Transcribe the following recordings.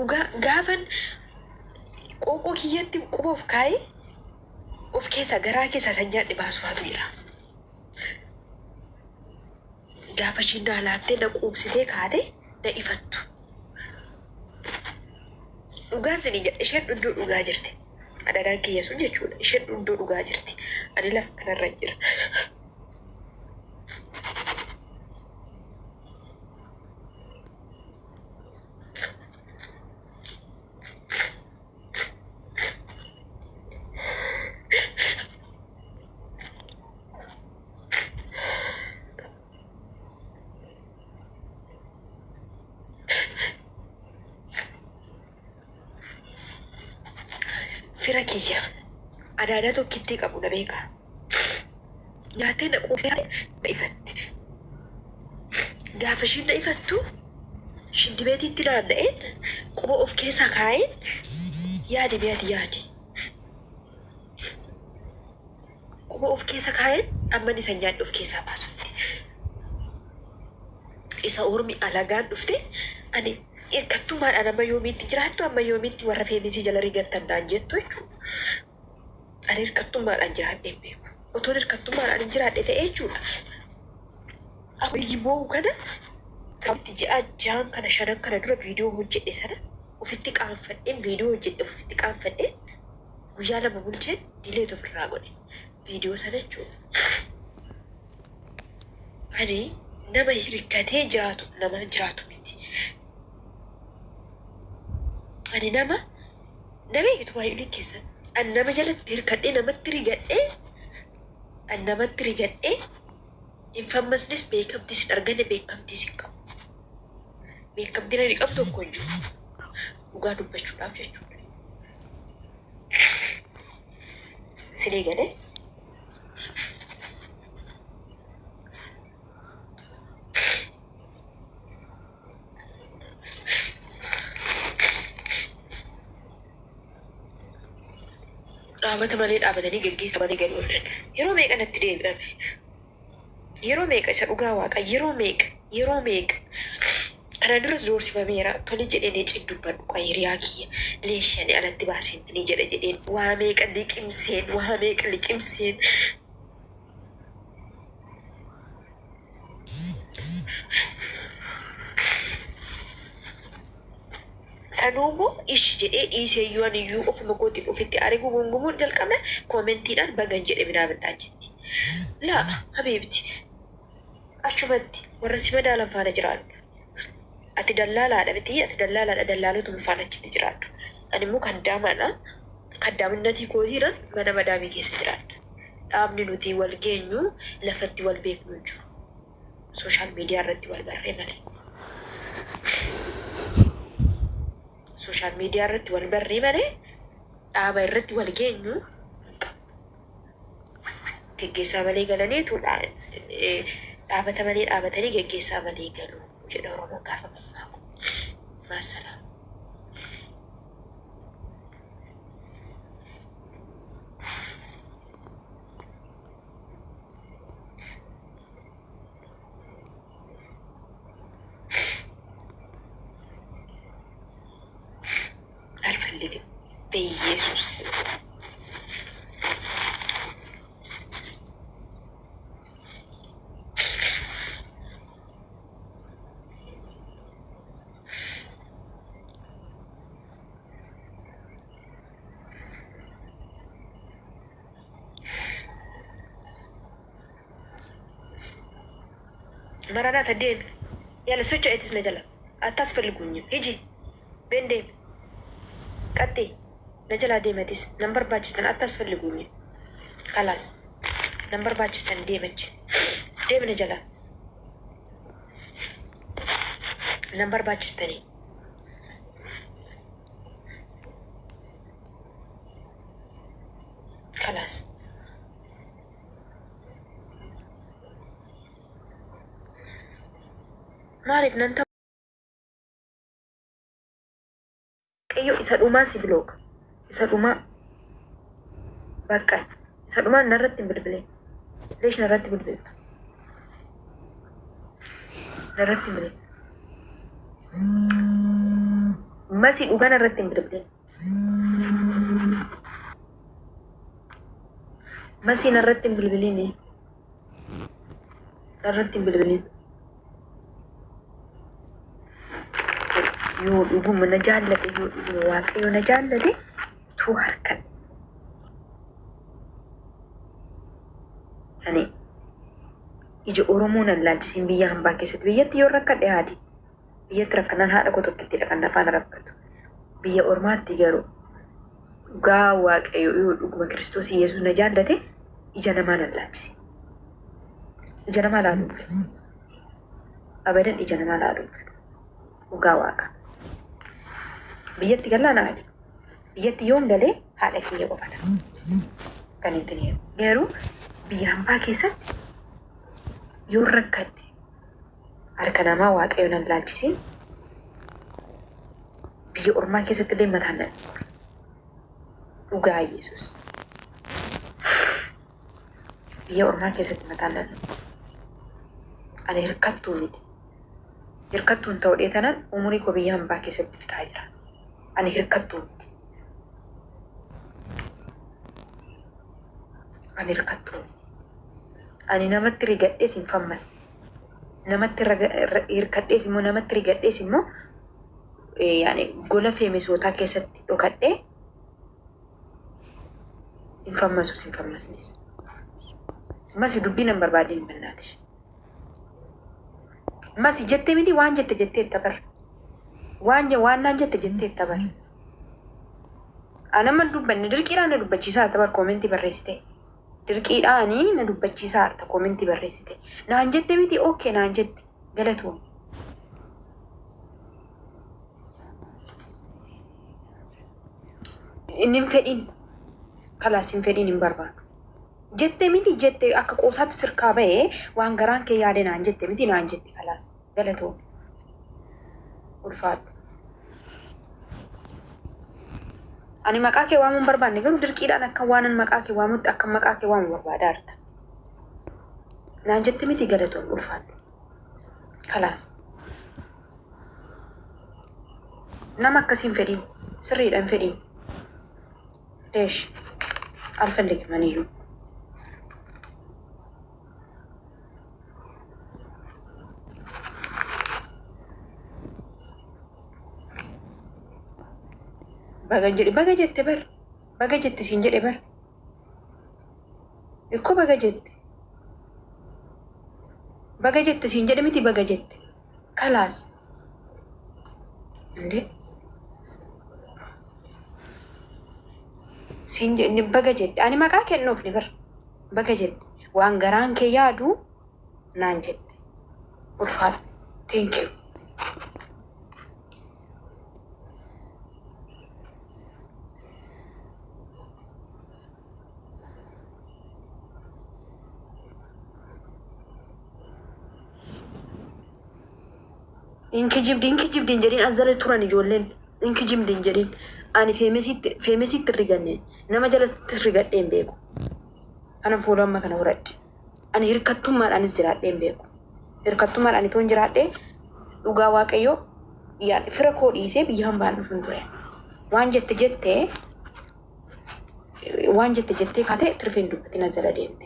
Gaafan qoqoo kiyyatti quba of kaa'ee of keessa garaa keessa sanyaadhe baasufaatu jira. Gaafa ishiin na laattee na quubsitee kaatee na ifattu. Dhugaan sini isheen dhundoo dhugaa jirti. Adadaan kiyya sun jechuudha. Isheen dhundoo dhugaa jirti. Ani lafa kanarra jira. Fira kiyya adaada tokkittii qabu na beeka. Nyaatee na quubsee na ifatti. Gaafa ishiin na ifattu shintibeetiitti naanna'een quba of keessa kaa'een yaadi mi'aati yaadi. Quba of keessa kaa'een amma ni sanyaadhi of keessaa baasutti. Isa ormi alagaan dhufte ani hirkattummaadhaan amma yoomiitti jiraattu amma yoomiitti warra feemisii jala rigattan naan jettu jechuudha. Ani hirkattummaadhaan jiraadhee beeku. Otoon hirkattummaadhaan hin jiraadhe ta'e jechuudha. Akkuma yibboo kana qabdi ji'a jaan kana shanan kana dura viidiyoo hojjedhe sana ofitti qaanfadheen viidiyoo hojjedhe ofitti qaanfadheen guyyaa lama bulcheen dileet ofirraa godhe viidiyoo sana jechuudha. Ani nama hirkatee jiraatu nama jiraatu miti. Ani nama eegitu baay'een keessan an nama jalatti hirkadhee namatti rigadhee infammasnes beekamtis hin arganne beekamtis hin qabu. Beekamtiin ani qabu tokko hin jiru. Dhugaa dubbachuudhaaf jechuudha. Sinii galee dhaabata malee dhaabatanii gaggeessa malee galuu yeroo meeqa natti deebi'ame yeroo meeqa isa dhugaa waaqa yeroo meeqa kana duras doorsifameera tole jedhee ciddubban dhugaa hiriyaa kiyya leeshanii alatti baaseentinii jedheen waa meeqa liqimseen Sanumo ish jedhee dhiiseeyyuu aniyyuu ofuma kootiin ofitti arigu gungumuun jalqabne koomentiidhaan bagan jedhe binaabinaa jetti. Laa habiibti achumatti warra si madaalan faana jiraadhu. Ati dallaalaadha miti ati dallaalota faana achitti jiraadhu. Ani immoo kaddaaminnatii kootiidhaan mana madaamii keessa jiraadha. Dhaabni nuti wal geenyu lafatti wal beeknu jiru. Sooshaal miidiyaa irratti wal barree malee. Sooshaal miidiyaa irratti wal barree malee dhaaba irratti wal geenyu geggeessaa malee galaniitu dhaabata malee dhaabatanii geggeessaa malee galu jedha Oromoo gaafa mammaaku. Maasalaam. Alfallegem በኢየሱስ መራናት እንዴት ያለ ሶቻ እትስ ነጀላ አታስፈልጉኝም ሂጂ በእንዴም ቀጤ ነጀላ ዴመቲስ ነምበር ባችስተን አታስፈልጉኝም ካላስ ነምበር ባችስተን ዴመች ዴም ነጀላ ነምበር ባችስተን ካላስ ማሪፍ ነንተ ቀዮ ኢሰዱማን ሲብሎክ ኢሰዱማ በቃ ኢሰዱማ ነረት ብልብሌ ليش نرت بالبيت نرت بالبيت Masi dhugaan irratti hin bilbilin. Masiin irratti hin bilbilin. Irratti hin bilbilin. Yoo dhuguma na jaallate yoo dhuguma waaqayyo na jaallate tu harkan. Ani ija Oromoo nan laalchisiin biyya hambaa keessatti biyyatti yoo rakkadhe haadi. Biyyatti rakkanaan haadha koo tokkitti dhaqan afaan rakkatu. Biyya ormaatti garuu dhugaa waaqayyo yoo dhuguma Kiristoos Yesuus na jaallate ija namaa nan laalchisi. Ija namaa laaluun fedhu. Abadan ija namaa laaluun fedhu. Dhugaa waaqa. Biyyatti gallaan haadi. Biyyatti yoon galee haadha kiyya qofata. Kan hin tine garuu biyya hambaa keessatti yoo rakkadhe harka namaa waaqayyo nan laalchisiin biyya ormaa keessatti illee mataan nan dhugaa Yesuus. Biyya ormaa keessatti mataan nan ani hirkattuu miti. Hirkattuun ta'uu dheetanan umurii koo biyya hambaa keessatti fitaa jira. Ani hirkattuu miti. Ani hirkattuu miti. Ani namatti rigadhees hin fammasne. Namatti hirkadhees immoo namatti rigadhees immoo gola feemesootaa keessatti dhokadhee hin fammasus hin fammasnes. Masi dubbii nan barbaadeen bannaatish. Masi jettee miti waan jette jettee itti bar. Waan naan jette jettee itti bar. Ana man dubbanne dirqiidhaan na dubbachiisaa itti bar koomentii barreessite. Dirqiidhaanii na dubbachiisaa itti koomentii barreessite. Naan jette miti ookee naan jette galatoom. Inni hin fedhin kalaas hin fedhin hin barbaadu. Jette miti jette akka qoosaatti sirkaa ba'ee waan garaan kee yaade naan jette miti naan jette kalaas galatoom. Ulfaadhu. Ani maqaa kee waamuun barbaanne garuu dirqiidhaan akka waanan maqaa kee waamutti akka maqaa kee waamu barbaadaa jirta. Naan jette miti galatoom ulfaadhu. Kalaas. Nama akkasiin fedhin sirriidhaan fedhin. Deesh alfalleegmaniyyuu. Baga jette bar. Baga jette siin jedhe bar. Ikkoo baga jette. Baga jette siin jedhe miti baga jette. Kalaas. Inde. Siin jedhe baga jette. Ani maqaa kennuuf ni bar. Baga jette. Waan garaan kee yaadu naan jette. Ulfaadhu. Thank you. Inki jibdiin jedhin azala turan ijoolleen. Inki jibdiin jedhin ani feemesitti riganneen nama jalatti rigadheen beeku. Kanan fuula amma kana horadhe. Ani hirkattummaadhaanis jiraadheen beeku. Hirkattummaadhaan itoon jiraadhee dhugaa waaqayyoo fira koo dhiisee biyya hambaan dhufun ture. Waan jette jettee kaatee tirfeen dubbatiin azala deemte.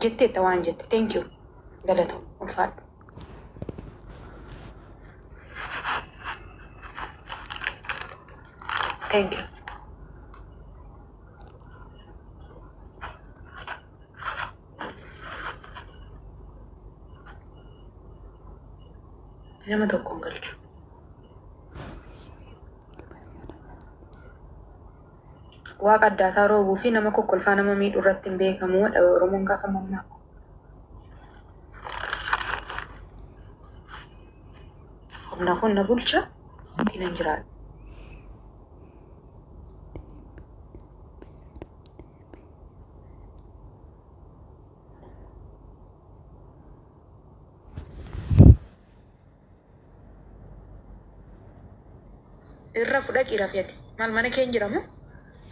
Jettee waan jette. Thank you. Galatoom ulfaadhu. Thank you. Nama tokkoon galchu. Waaqa addaataa roobuu fi nama kokkolfaa nama miidhuu irratti hin beekamu. Oromoon gaafa mammaaqu. Humna kun na bulcha. Ittiin hin jiraatu. Irra fudhaqii rafeeti. Maal mana kee hin jiramu?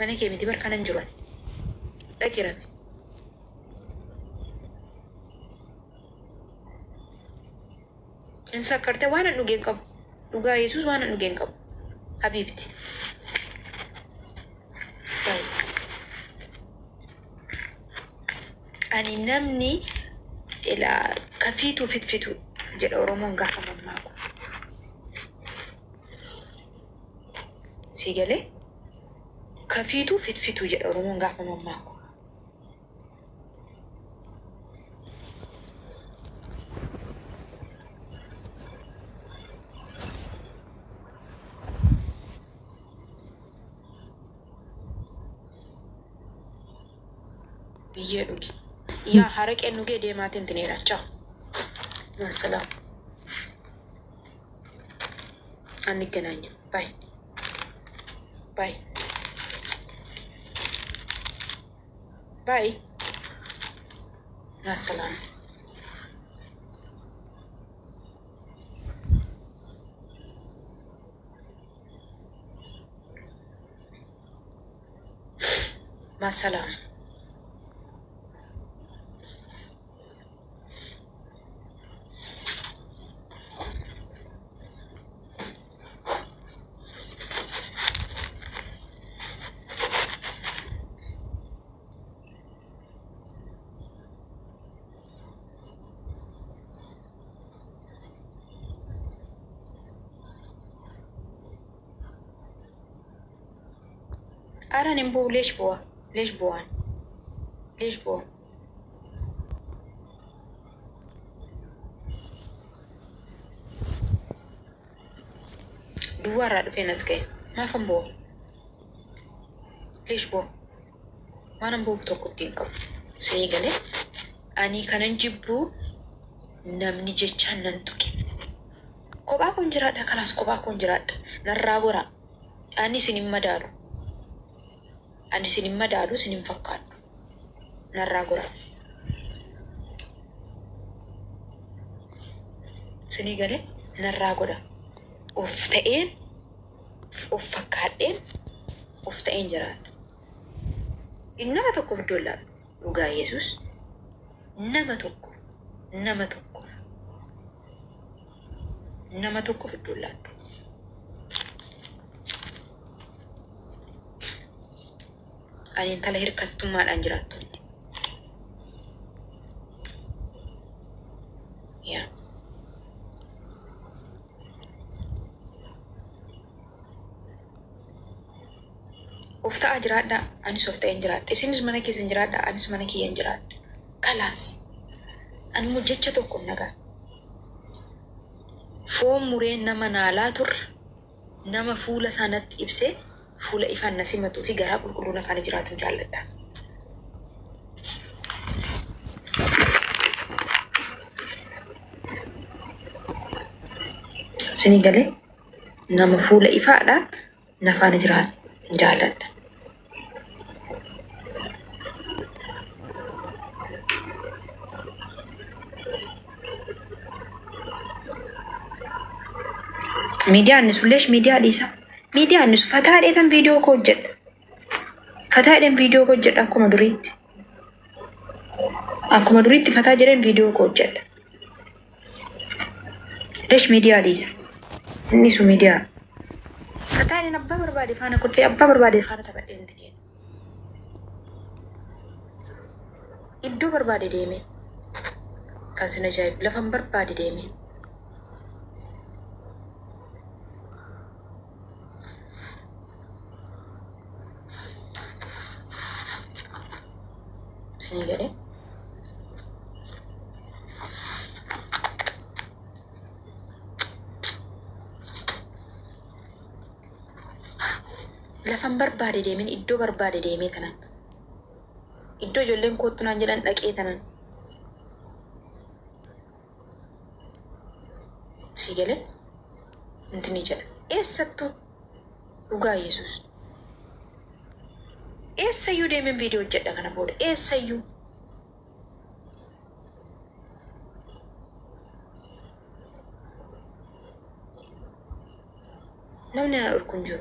Mana kee miti bar kanan jiran. Dhaqii rafe. إن سكرت وانا نوجين قب نوجا يسوس وانا نوجين قب حبيبتي. طيب أني نمني إلى كفيتو فتفتو جل أورمون قاسم معكم سيجلي كفيتو فتفتو جل أورمون قاسم معكم. بيجي يا حرك إنه جدي ما تنتنيرا تشا مع السلامة أني كنانيا باي باي باي مع السلامة. مع السلامة. أنا نبو ليش بوا ليش بوان ليش بوا دوار في ناس كي ما فهم بوا ليش بوا ما نبو فتوكو دينكو سيجالي أني كان نجيبو نمني جتشان ننتوكي كوبا كونجراد خلاص كوبا كونجراد نراغورا أني سنين مدارو أني سنين مدارو سنين فكار نراغورا سنيجالي نراغورا وفتئين وفكارين وفتئين جراد إنما تكو بدولا لغا يسوس نما تكو بدولا أني انت لهير كتما الأنجرات يا وفتا أجراد دا أني سوفتا إنجراد إسينس منكي سنجراد دا أنيس منكي إنجراد خلاص أني مجتشة توكم نغا فوم مرين نما نالاتر نما فولا سانت إبسي فولا إفان نسيمتو في غراب القلونا كان جراتو جالدا سنيغالي نما فولا إفادا نفان جرات جالدا ميديا الناس ليش ميديا ليسا ميديا الناس فتاة إذن فيديو كوجد فتاة إذن فيديو كوجد أكو مدوريت فتاة جرين فيديو كوجد ليش ميديا ليسا الناس ميديا فتاة إذن أبا بربادي فانا كنت في أبا بربادي فانا تبدين دين إدو بربادي ديمين كان سنجايب لفن بربادي ديمين سنيغالي لفن بربادي ديمين إدو بربادي ديمين تنان إدو جولين كوتنا جلن لكي تنان سيجلي انتني جل إيه ستو لغا يسوس إيه سيو ديمين فيديو جدا كان بود إيه سيو نمنا أركنجو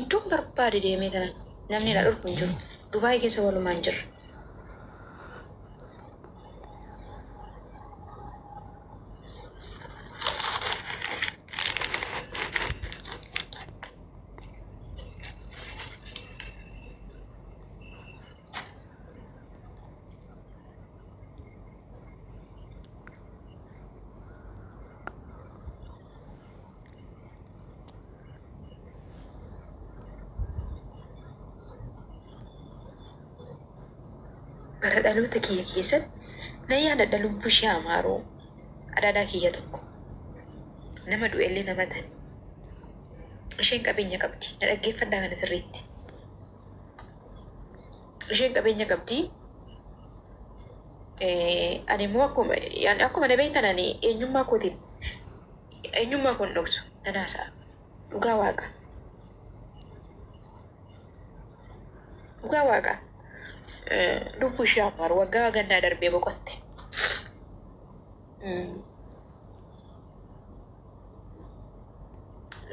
iddoon barbaade deemee tanan namni na dhorku hin jiru. Dubaayii keessa walumaan jirra. Bara dhaloota kiyya keessatti na yaadadha lubbuu ishee amaaroo adaadaa kiyya tokko nama du'ellee nama tani isheen qabeenya qabdi na dhaggeeffadhaa kana sirriitti isheen qabeenya qabdi ani immoo akkuma na beektan ani eenyummaa kootiin eenyummaa koon dhoksu nanaasaa dhugaa waaqa dhugaa waaqa lubbuu ishee amaaru waggaa gannaa darbee boqotte.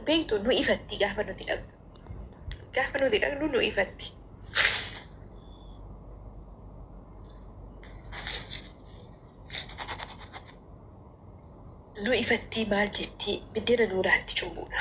Beektu nu ifatti gaafa nuti dhaqnu. Gaafa nuti dhaqnu nu ifatti. Nu ifatti maal jetti biddeena nuuraatti cumbuudha.